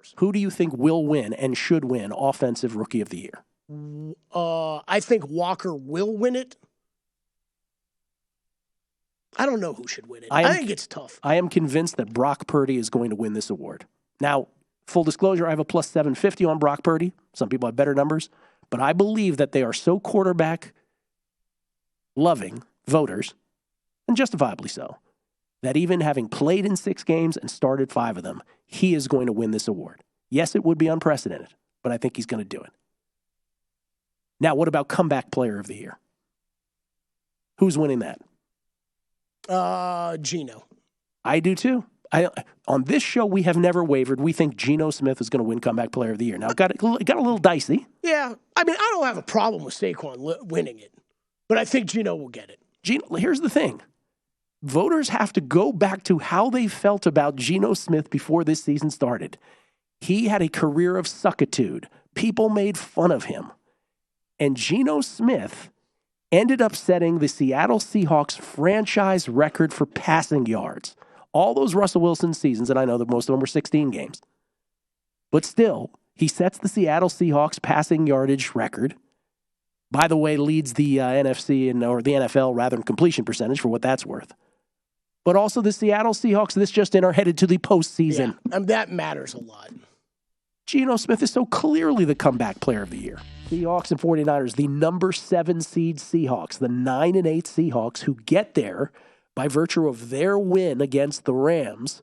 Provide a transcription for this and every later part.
Spurs. Who do you think will win and should win Offensive Rookie of the Year? I think Walker will win it. I don't know who should win it. I think it's tough. I am convinced that Brock Purdy is going to win this award. Now, full disclosure, I have a plus 750 on Brock Purdy. Some people have better numbers. But I believe that they are so quarterback-loving voters, and justifiably so, that even having played in 6 games and started 5 of them, he is going to win this award. Yes, it would be unprecedented, but I think he's going to do it. Now, what about Comeback Player of the Year? Who's winning that? Geno. I do too. On this show, we have never wavered. We think Geno Smith is going to win Comeback Player of the Year. Now, it got a little dicey. Yeah. I mean, I don't have a problem with Saquon winning it, but I think Geno will get it. Here's the thing. Voters have to go back to how they felt about Geno Smith before this season started. He had a career of suckitude. People made fun of him. And Geno Smith ended up setting the Seattle Seahawks franchise record for passing yards. All those Russell Wilson seasons, and I know that most of them were 16 games. But still, he sets the Seattle Seahawks passing yardage record. By the way, leads the NFC or the NFL rather in completion percentage for what that's worth. But also the Seattle Seahawks, this just in, are headed to the postseason. Yeah, and that matters a lot. Geno Smith is so clearly the Comeback Player of the Year. Seahawks and 49ers, the number 7 seed Seahawks, the 9-8 Seahawks who get there by virtue of their win against the Rams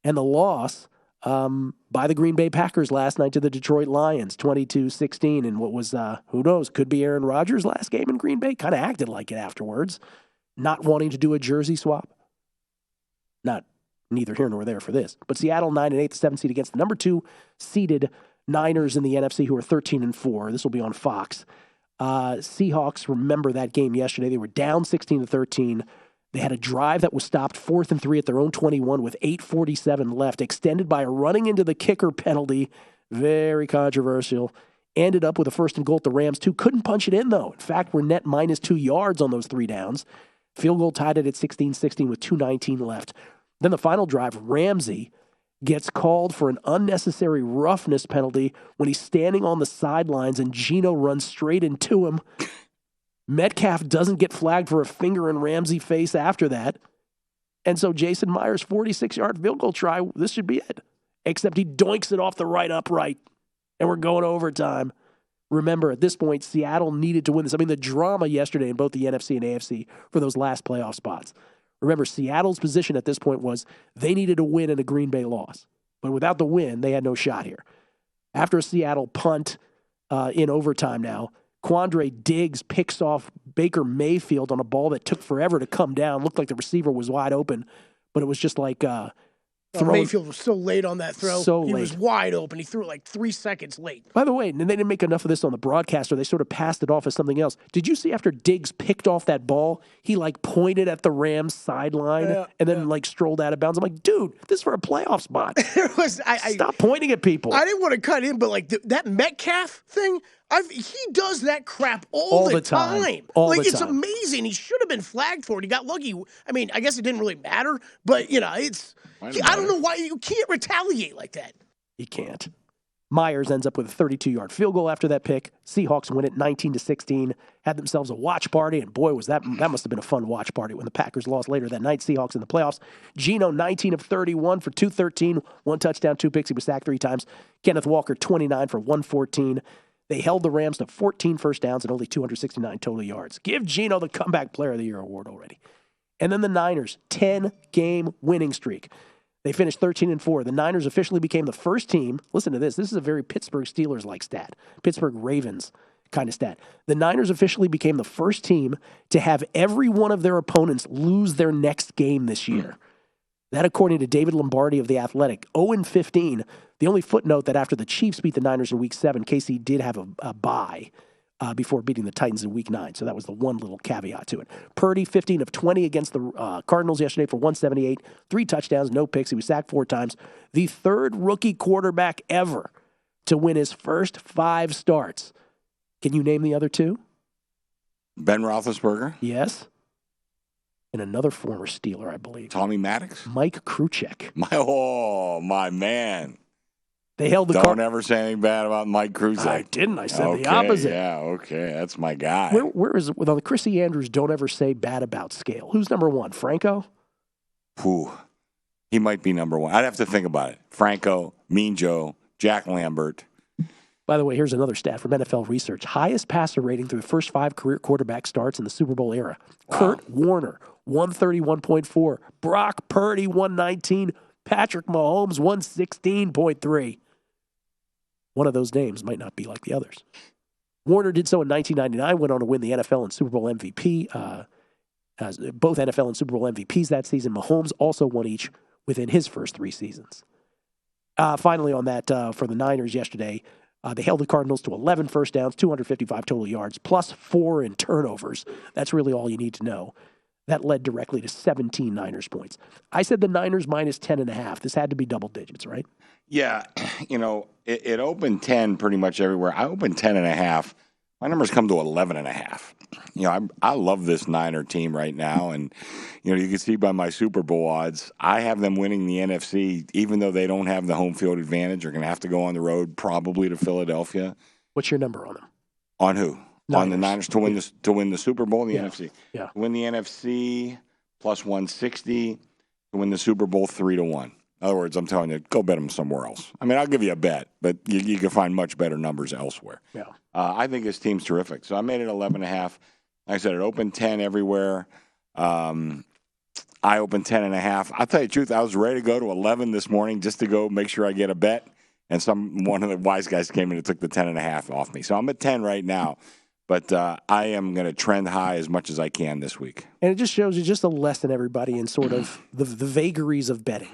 and the loss by the Green Bay Packers last night to the Detroit Lions, 22-16, and what was, who knows, could be Aaron Rodgers' last game in Green Bay. Kind of acted like it afterwards, not wanting to do a jersey swap. Not neither here nor there for this. But Seattle 9-8, the 7 seed against the number 2 seeded Niners in the NFC who are 13-4. This will be on Fox. Seahawks, remember that game yesterday. They were down 16-13. They had a drive that was stopped 4th and 3 at their own 21 with 8:47 left, extended by a running into the kicker penalty. Very controversial. Ended up with a 1st and goal at the Rams, too. Couldn't punch it in, though. In fact, we're net minus 2 yards on those 3 downs. Field goal tied it at 16-16 with 2:19 left. Then the final drive, Ramsey gets called for an unnecessary roughness penalty when he's standing on the sidelines and Geno runs straight into him. Metcalf doesn't get flagged for a finger in Ramsey's face after that. And so Jason Myers' 46-yard field goal try, this should be it. Except he doinks it off the right upright, and we're going to overtime. Remember, at this point, Seattle needed to win this. I mean, the drama yesterday in both the NFC and AFC for those last playoff spots. Remember, Seattle's position at this point was they needed a win and a Green Bay loss. But without the win, they had no shot here. After a Seattle punt in overtime now, Quandre Diggs picks off Baker Mayfield on a ball that took forever to come down. Looked like the receiver was wide open, but it was just like Mayfield was so late on that throw. He late. was wide open. He threw it like 3 seconds late. By the way, and they didn't make enough of this on the broadcast, or they sort of passed it off as something else. Did you see after Diggs picked off that ball, he like pointed at the Rams sideline and then like strolled out of bounds? I'm like, dude, this is for a playoff spot. Stop pointing at people. I didn't want to cut in, but like that Metcalf thing, he does that crap all the time. It's amazing. He should have been flagged for it. He got lucky. I mean, I guess it didn't really matter, but you know, I don't know why you can't retaliate like that. You can't. Myers ends up with a 32-yard field goal after that pick. Seahawks win it 19-16. Had themselves a watch party, and boy, that must have been a fun watch party when the Packers lost later that night. Seahawks in the playoffs. Geno 19 of 31 for 213, 1 touchdown, 2 picks. He was sacked 3 times. Kenneth Walker 29 for 114. They held the Rams to 14 first downs and only 269 total yards. Give Geno the Comeback Player of the Year award already. And then the Niners, 10-game winning streak. They finished 13-4. The Niners officially became the first team. Listen to this. This is a very Pittsburgh Steelers-like stat. Pittsburgh Ravens kind of stat. The Niners officially became the first team to have every one of their opponents lose their next game this year. That, according to David Lombardi of The Athletic, 0-15. The only footnote that after the Chiefs beat the Niners in Week 7, KC did have a bye before beating the Titans in Week 9. So that was the one little caveat to it. Purdy, 15 of 20 against the Cardinals yesterday for 178, 3 touchdowns, no picks. He was sacked 4 times. The 3rd rookie quarterback ever to win his first 5 starts. Can you name the other 2? Ben Roethlisberger? Yes. And another former Steeler, I believe. Tommy Maddox? Mike Kruchek. My man. They held the Don't ever say anything bad about Mike Kruzak. I didn't. I said okay, the opposite. Yeah, okay. That's my guy. Where is it? On the Chrissy Andrews don't ever say bad about scale. Who's number one? Franco? Whew. He might be number one. I'd have to think about it. Franco, Mean Joe, Jack Lambert. By the way, here's another stat from NFL Research. Highest passer rating through the first 5 career quarterback starts in the Super Bowl era. Wow. Kurt Warner, 131.4. Brock Purdy, 119. Patrick Mahomes, 116.3. One of those names might not be like the others. Warner did so in 1999, went on to win the NFL and Super Bowl MVP. Both NFL and Super Bowl MVPs that season. Mahomes also won each within his first 3 seasons. Finally on that, for the Niners yesterday, they held the Cardinals to 11 first downs, 255 total yards, plus 4 in turnovers. That's really all you need to know. That led directly to 17 Niners points. I said the Niners minus 10.5. This had to be double digits, right? Yeah. It opened 10 pretty much everywhere. I opened 10.5. My numbers come to 11.5. I love this Niner team right now. And, you can see by my Super Bowl odds, I have them winning the NFC, even though they don't have the home field advantage. They're going to have to go on the road, probably to Philadelphia. What's your number on them? On who? Niners. On the Niners to win the Super Bowl in the NFC. Yeah. To win the NFC, plus 160. To win the Super Bowl, 3-1. In other words, I'm telling you, go bet them somewhere else. I mean, I'll give you a bet, but you can find much better numbers elsewhere. Yeah. I think this team's terrific. So I made it 11.5. Like I said, it opened 10 everywhere. I opened 10.5. I'll tell you the truth, I was ready to go to 11 this morning just to go make sure I get a bet. And one of the wise guys came in and took the 10.5 off me. So I'm at 10 right now. But I am going to trend high as much as I can this week. And it just shows you just a lesson, everybody, in sort of the vagaries of betting.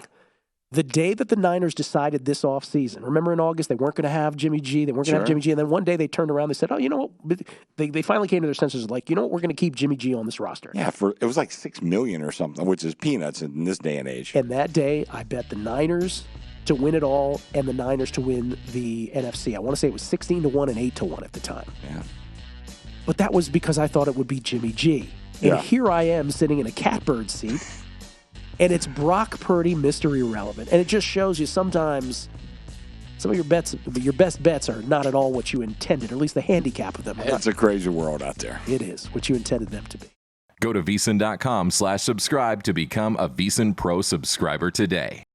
The day that the Niners decided this offseason, remember in August, they weren't going to have Jimmy G. They weren't going to have Jimmy G. And then one day they turned around, they said, oh, you know what? They finally came to their senses like, you know what? We're going to keep Jimmy G on this roster. Yeah, it was like $6 million or something, which is peanuts in this day and age. And that day, I bet the Niners to win it all and the Niners to win the NFC. I want to say it was 16-1 and 8-1 at the time. Yeah. But that was because I thought it would be Jimmy G. And here I am sitting in a catbird seat, and it's Brock Purdy, Mr. Irrelevant. And it just shows you sometimes some of your best bets are not at all what you intended, or at least the handicap of them. It's a crazy world out there. It is what you intended them to be. Go to VSiN.com/subscribe to become a VSiN Pro subscriber today.